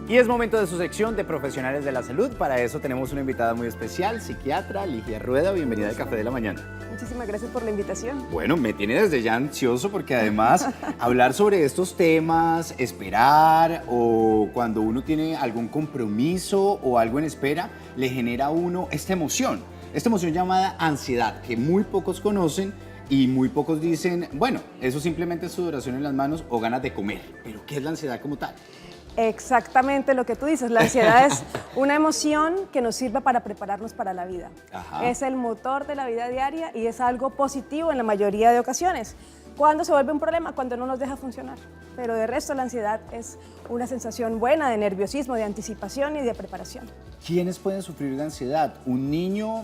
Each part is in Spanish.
Y es momento de su sección de profesionales de la salud. Para eso tenemos una invitada muy especial, psiquiatra Ligia Rueda. Bienvenida al Café de la Mañana. Muchísimas gracias por la invitación. Bueno, me tiene desde ya ansioso porque además hablar sobre estos temas, esperar o cuando uno tiene algún compromiso o algo en espera, le genera a uno esta emoción llamada ansiedad, que muy pocos conocen y muy pocos dicen, bueno, eso simplemente es sudoración en las manos o ganas de comer. Pero ¿qué es la ansiedad como tal? Exactamente lo que tú dices, la ansiedad es una emoción que nos sirve para prepararnos para la vida. Ajá. Es el motor de la vida diaria y es algo positivo en la mayoría de ocasiones. ¿Cuándo se vuelve un problema? Cuando no nos deja funcionar. Pero de resto la ansiedad es una sensación buena de nerviosismo, de anticipación y de preparación. ¿Quiénes pueden sufrir de ansiedad? ¿Un niño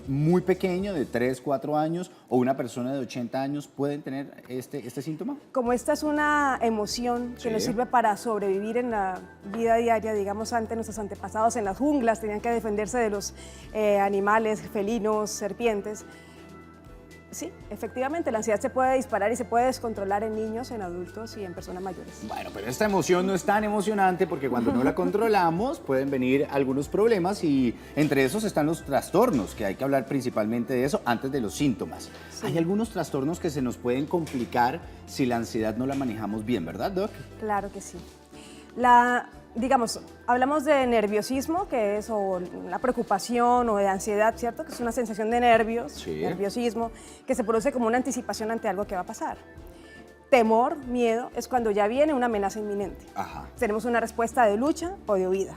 muy pequeño de 3, 4 años o una persona de 80 años pueden tener este síntoma? Como esta es una emoción que nos sirve para sobrevivir en la vida diaria, digamos, antes nuestros antepasados en las junglas tenían que defenderse de los animales, felinos, serpientes. Sí, efectivamente, la ansiedad se puede disparar y se puede descontrolar en niños, en adultos y en personas mayores. Bueno, pero esta emoción no es tan emocionante porque cuando no la controlamos pueden venir algunos problemas y entre esos están los trastornos, que hay que hablar principalmente de eso antes de los síntomas. Sí. Hay algunos trastornos que se nos pueden complicar si la ansiedad no la manejamos bien, ¿verdad, Doc? Claro que sí. Digamos, hablamos de nerviosismo, que es o la preocupación o de ansiedad, ¿cierto? Que es una sensación de nervios, nerviosismo, que se produce como una anticipación ante algo que va a pasar. Temor, miedo, es cuando ya viene una amenaza inminente. Ajá. Tenemos una respuesta de lucha o de huida.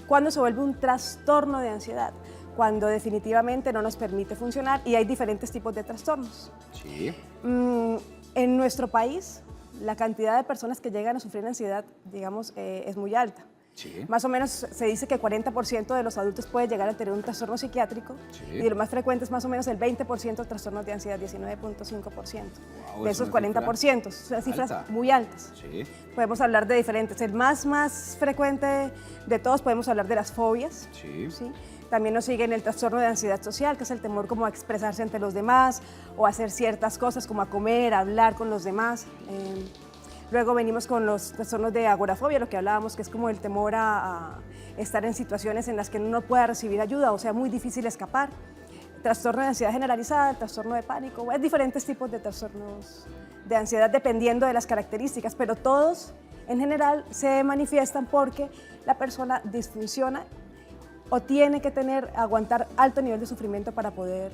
Cuando se vuelve un trastorno de ansiedad, cuando definitivamente no nos permite funcionar y hay diferentes tipos de trastornos. Sí. En nuestro país, la cantidad de personas que llegan a sufrir ansiedad, digamos, es muy alta. Sí. Más o menos se dice que 40% de los adultos puede llegar a tener un trastorno psiquiátrico y de lo más frecuente es más o menos el 20% trastornos de ansiedad, 19.5%. Wow, de esos 40%, son cifras alta. muy altas. Sí. Podemos hablar de diferentes. El más frecuente de todos podemos hablar de las fobias. Sí. ¿Sí? También nos sigue en el trastorno de ansiedad social, que es el temor como a expresarse ante los demás o a hacer ciertas cosas como a comer, a hablar con los demás. Luego venimos con los trastornos de agorafobia, lo que hablábamos, que es como el temor a estar en situaciones en las que uno no pueda recibir ayuda, o sea, muy difícil escapar. Trastorno de ansiedad generalizada, el trastorno de pánico, hay diferentes tipos de trastornos de ansiedad dependiendo de las características, pero todos en general se manifiestan porque la persona disfunciona o tiene que aguantar alto nivel de sufrimiento para poder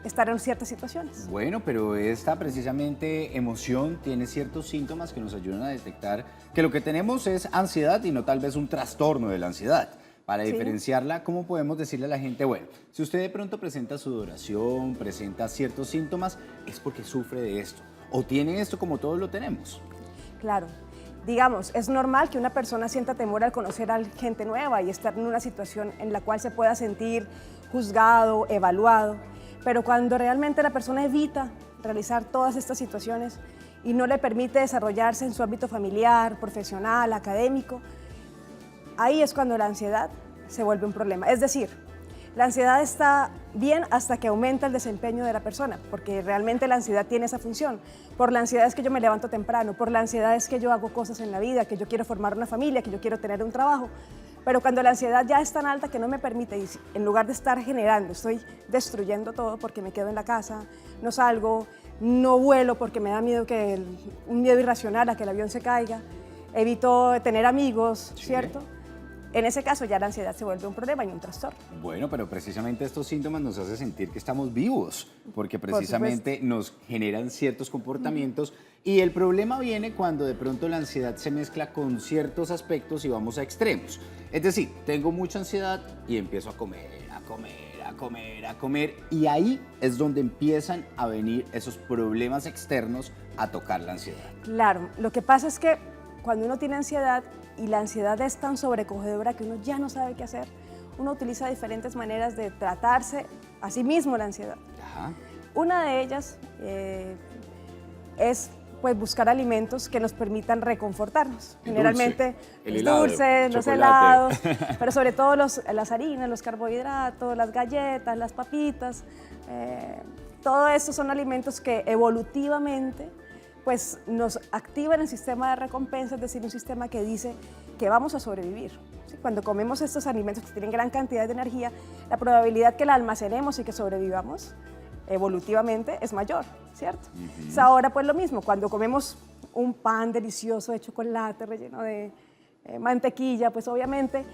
estar en ciertas situaciones. Bueno, pero esta precisamente emoción tiene ciertos síntomas que nos ayudan a detectar que lo que tenemos es ansiedad y no tal vez un trastorno de la ansiedad. Para diferenciarla, ¿cómo podemos decirle a la gente, bueno, si usted de pronto presenta sudoración, presenta ciertos síntomas, es porque sufre de esto o tiene esto como todos lo tenemos? Claro. Digamos, es normal que una persona sienta temor al conocer a gente nueva y estar en una situación en la cual se pueda sentir juzgado, evaluado, pero cuando realmente la persona evita realizar todas estas situaciones y no le permite desarrollarse en su ámbito familiar, profesional, académico, ahí es cuando la ansiedad se vuelve un problema. Es decir, la ansiedad está bien hasta que aumenta el desempeño de la persona, porque realmente la ansiedad tiene esa función. Por la ansiedad es que yo me levanto temprano, por la ansiedad es que yo hago cosas en la vida, que yo quiero formar una familia, que yo quiero tener un trabajo. Pero cuando la ansiedad ya es tan alta que no me permite, y en lugar de estar generando, estoy destruyendo todo porque me quedo en la casa, no salgo, no vuelo porque me da miedo un miedo irracional a que el avión se caiga, evito tener amigos, ¿cierto? En ese caso ya la ansiedad se vuelve un problema y un trastorno. Bueno, pero precisamente estos síntomas nos hacen sentir que estamos vivos, porque precisamente nos generan ciertos comportamientos y el problema viene cuando de pronto la ansiedad se mezcla con ciertos aspectos y vamos a extremos. Es decir, tengo mucha ansiedad y empiezo a comer y ahí es donde empiezan a venir esos problemas externos a tocar la ansiedad. Claro, lo que pasa es que cuando uno tiene ansiedad y la ansiedad es tan sobrecogedora que uno ya no sabe qué hacer, uno utiliza diferentes maneras de tratarse a sí mismo la ansiedad. Ajá. Una de ellas es pues, buscar alimentos que nos permitan reconfortarnos. Generalmente el los dulces, los chocolate. helados, pero sobre todo las harinas, los carbohidratos, las galletas, las papitas. Todo esto son alimentos que evolutivamente pues nos activan el sistema de recompensa, es decir, un sistema que dice que vamos a sobrevivir. ¿Sí? Cuando comemos estos alimentos que tienen gran cantidad de energía, la probabilidad que la almacenemos y que sobrevivamos evolutivamente es mayor, ¿cierto? Entonces ahora pues lo mismo, cuando comemos un pan delicioso de chocolate relleno de mantequilla, pues obviamente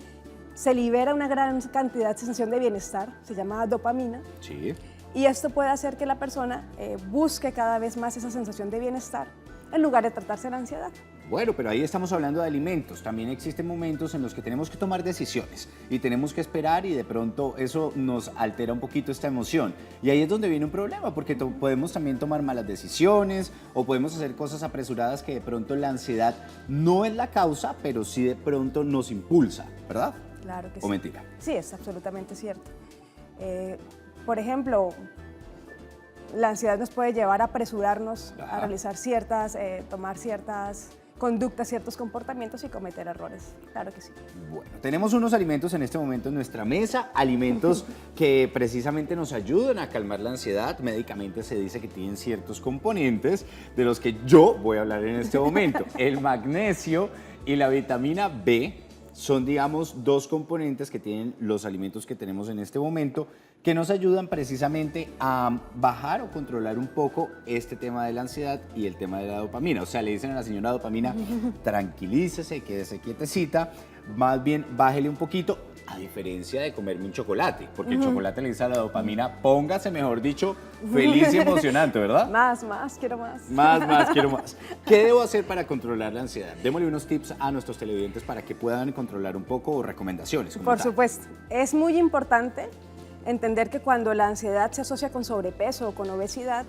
se libera una gran cantidad de sensación de bienestar, se llama dopamina. Sí. Y esto puede hacer que la persona busque cada vez más esa sensación de bienestar en lugar de tratarse la ansiedad. Bueno, pero ahí estamos hablando de alimentos. También existen momentos en los que tenemos que tomar decisiones y tenemos que esperar y de pronto eso nos altera un poquito esta emoción. Y ahí es donde viene un problema porque podemos también tomar malas decisiones o podemos hacer cosas apresuradas que de pronto la ansiedad no es la causa, pero sí de pronto nos impulsa, ¿verdad? Claro que sí. ¿O mentira? Sí, es absolutamente cierto. Por ejemplo, la ansiedad nos puede llevar a apresurarnos a realizar tomar ciertas conductas, ciertos comportamientos y cometer errores. Claro que sí. Bueno, tenemos unos alimentos en este momento en nuestra mesa, alimentos que precisamente nos ayudan a calmar la ansiedad. Médicamente se dice que tienen ciertos componentes de los que yo voy a hablar en este momento. El magnesio y la vitamina B son, digamos, dos componentes que tienen los alimentos que tenemos en este momento que nos ayudan precisamente a bajar o controlar un poco este tema de la ansiedad y el tema de la dopamina. O sea, le dicen a la señora dopamina, tranquilícese, quédese quietecita, más bien bájele un poquito, a diferencia de comerme un chocolate, porque el chocolate le dice a la dopamina, póngase, mejor dicho, feliz y emocionante, ¿verdad? Más, quiero más. Más, quiero más. ¿Qué debo hacer para controlar la ansiedad? Démosle unos tips a nuestros televidentes para que puedan controlar un poco o recomendaciones. Por supuesto. Es muy importante entender que cuando la ansiedad se asocia con sobrepeso o con obesidad,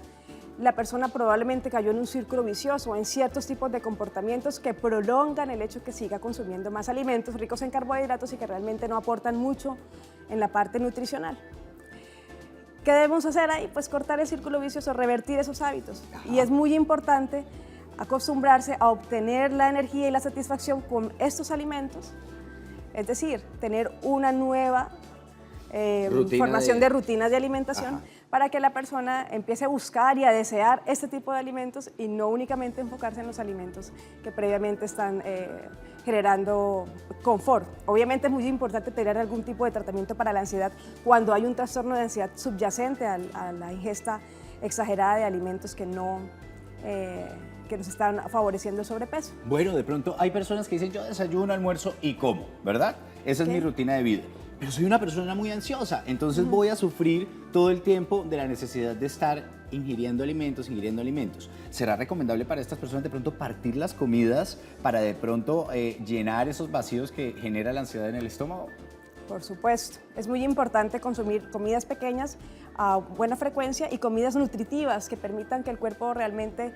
la persona probablemente cayó en un círculo vicioso, en ciertos tipos de comportamientos que prolongan el hecho que siga consumiendo más alimentos ricos en carbohidratos y que realmente no aportan mucho en la parte nutricional. ¿Qué debemos hacer ahí? Pues cortar el círculo vicioso, revertir esos hábitos. Y es muy importante acostumbrarse a obtener la energía y la satisfacción con estos alimentos, es decir, tener una nueva formación de rutinas de alimentación para que la persona empiece a buscar y a desear este tipo de alimentos y no únicamente enfocarse en los alimentos que previamente están generando confort. Obviamente es muy importante tener algún tipo de tratamiento para la ansiedad cuando hay un trastorno de ansiedad subyacente a la ingesta exagerada de alimentos que nos están favoreciendo el sobrepeso. Bueno, de pronto hay personas que dicen yo desayuno, almuerzo y como, ¿verdad? Esa es mi rutina de vida. Pero soy una persona muy ansiosa, entonces voy a sufrir todo el tiempo de la necesidad de estar ingiriendo alimentos. ¿Será recomendable para estas personas de pronto partir las comidas para de pronto llenar esos vacíos que genera la ansiedad en el estómago? Por supuesto, es muy importante consumir comidas pequeñas a buena frecuencia y comidas nutritivas que permitan que el cuerpo realmente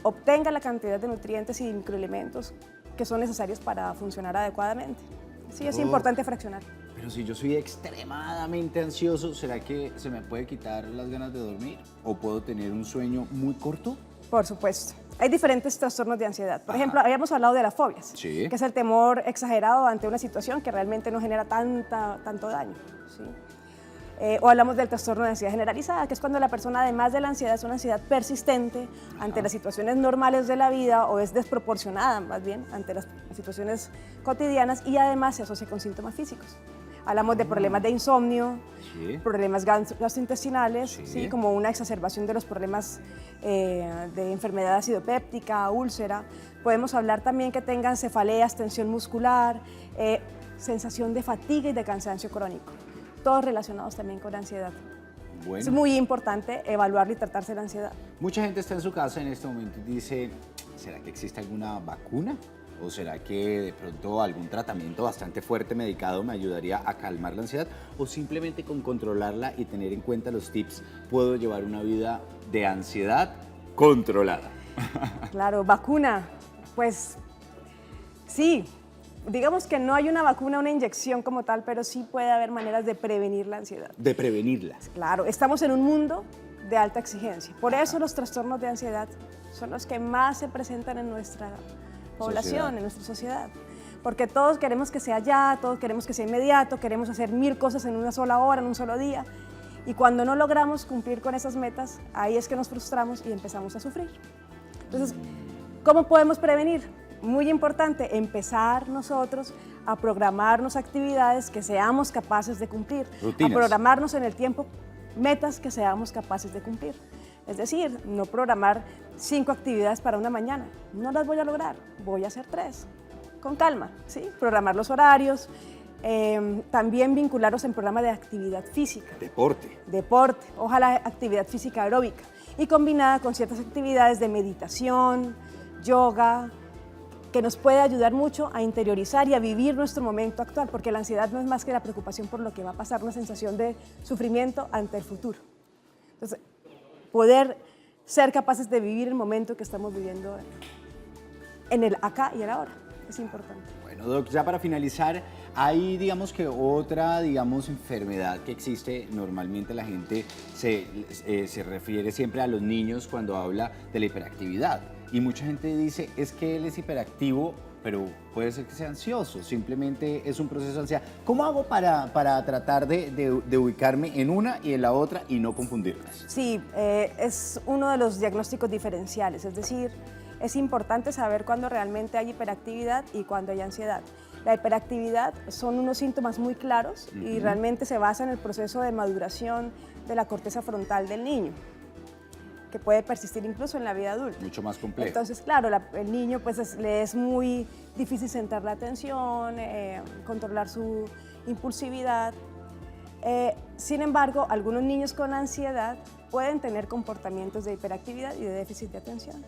obtenga la cantidad de nutrientes y microelementos que son necesarios para funcionar adecuadamente. Sí, es importante fraccionar. Pero si yo soy extremadamente ansioso, ¿será que se me puede quitar las ganas de dormir? ¿O puedo tener un sueño muy corto? Por supuesto. Hay diferentes trastornos de ansiedad. Por ejemplo, habíamos hablado de las fobias, que es el temor exagerado ante una situación que realmente no genera tanto daño. ¿Sí? O hablamos del trastorno de ansiedad generalizada, que es cuando la persona, además de la ansiedad, es una ansiedad persistente ante las situaciones normales de la vida o es desproporcionada, más bien, ante las situaciones cotidianas y además se asocia con síntomas físicos. Hablamos de problemas de insomnio, problemas gastrointestinales, ¿sí? Como una exacerbación de los problemas de enfermedad ácido péptica, úlcera. Podemos hablar también que tengan cefaleas, tensión muscular, sensación de fatiga y de cansancio crónico. Todos relacionados también con la ansiedad. Bueno. Es muy importante evaluar y tratarse la ansiedad. Mucha gente está en su casa en este momento y dice, ¿será que existe alguna vacuna? ¿O será que de pronto algún tratamiento bastante fuerte medicado me ayudaría a calmar la ansiedad? ¿O simplemente con controlarla y tener en cuenta los tips puedo llevar una vida de ansiedad controlada? Claro, vacuna, pues sí. Digamos que no hay una vacuna, una inyección como tal, pero sí puede haber maneras de prevenir la ansiedad. De prevenirla. Claro, estamos en un mundo de alta exigencia. Por eso los trastornos de ansiedad son los que más se presentan en nuestra población, en nuestra sociedad. Porque todos queremos que sea ya, todos queremos que sea inmediato, queremos hacer 1000 cosas en una sola hora, en un solo día. Y cuando no logramos cumplir con esas metas, ahí es que nos frustramos y empezamos a sufrir. Entonces, ¿cómo podemos prevenir? muy importante empezar nosotros a programarnos actividades que seamos capaces de cumplir, Rutinas. a programarnos en el tiempo metas que seamos capaces de cumplir. Es decir, no programar 5 actividades para una mañana. No las voy a lograr, voy a hacer 3. Con calma, ¿sí? Programar los horarios, también vincularlos en programas de actividad física. Deporte, ojalá actividad física aeróbica. Y combinada con ciertas actividades de meditación, yoga, que nos puede ayudar mucho a interiorizar y a vivir nuestro momento actual, porque la ansiedad no es más que la preocupación por lo que va a pasar, una sensación de sufrimiento ante el futuro. Entonces, poder ser capaces de vivir el momento que estamos viviendo en el acá y el ahora, es importante. Bueno, Doc, ya para finalizar, hay, digamos que otra, enfermedad que existe. Normalmente la gente se refiere siempre a los niños cuando habla de la hiperactividad. Y mucha gente dice, es que él es hiperactivo, pero puede ser que sea ansioso, simplemente es un proceso de ansiedad. ¿Cómo hago para tratar de ubicarme en una y en la otra y no confundirlas? Sí, es uno de los diagnósticos diferenciales, es decir, es importante saber cuándo realmente hay hiperactividad y cuándo hay ansiedad. La hiperactividad son unos síntomas muy claros y realmente se basa en el proceso de maduración de la corteza frontal del niño, que puede persistir incluso en la vida adulta. Mucho más complejo. Entonces, claro, el niño pues le es muy difícil centrar la atención, controlar su impulsividad. Sin embargo, algunos niños con ansiedad pueden tener comportamientos de hiperactividad y de déficit de atención.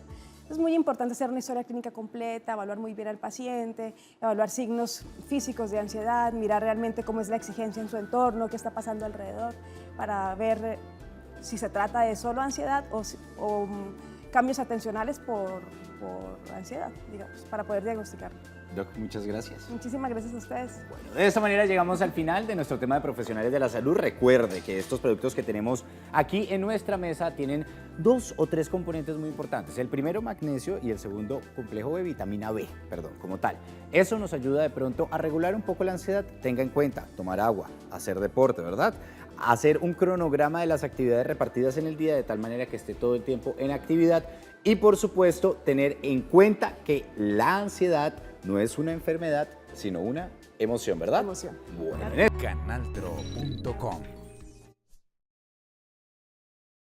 Es muy importante hacer una historia clínica completa, evaluar muy bien al paciente, evaluar signos físicos de ansiedad, mirar realmente cómo es la exigencia en su entorno, qué está pasando alrededor, para ver si se trata de solo ansiedad o cambios atencionales por ansiedad, digamos, para poder diagnosticarlo. Doc, muchas gracias. Muchísimas gracias a ustedes. Bueno, de esta manera llegamos al final de nuestro tema de profesionales de la salud. Recuerde que estos productos que tenemos aquí en nuestra mesa tienen 2 o 3 componentes muy importantes. El primero, magnesio, y el segundo, complejo de vitamina B, como tal. Eso nos ayuda de pronto a regular un poco la ansiedad. Tenga en cuenta, tomar agua, hacer deporte, ¿verdad? Hacer un cronograma de las actividades repartidas en el día de tal manera que esté todo el tiempo en actividad y, por supuesto, tener en cuenta que la ansiedad no es una enfermedad, sino una emoción, ¿verdad? Emoción. Bueno, Canaltro.com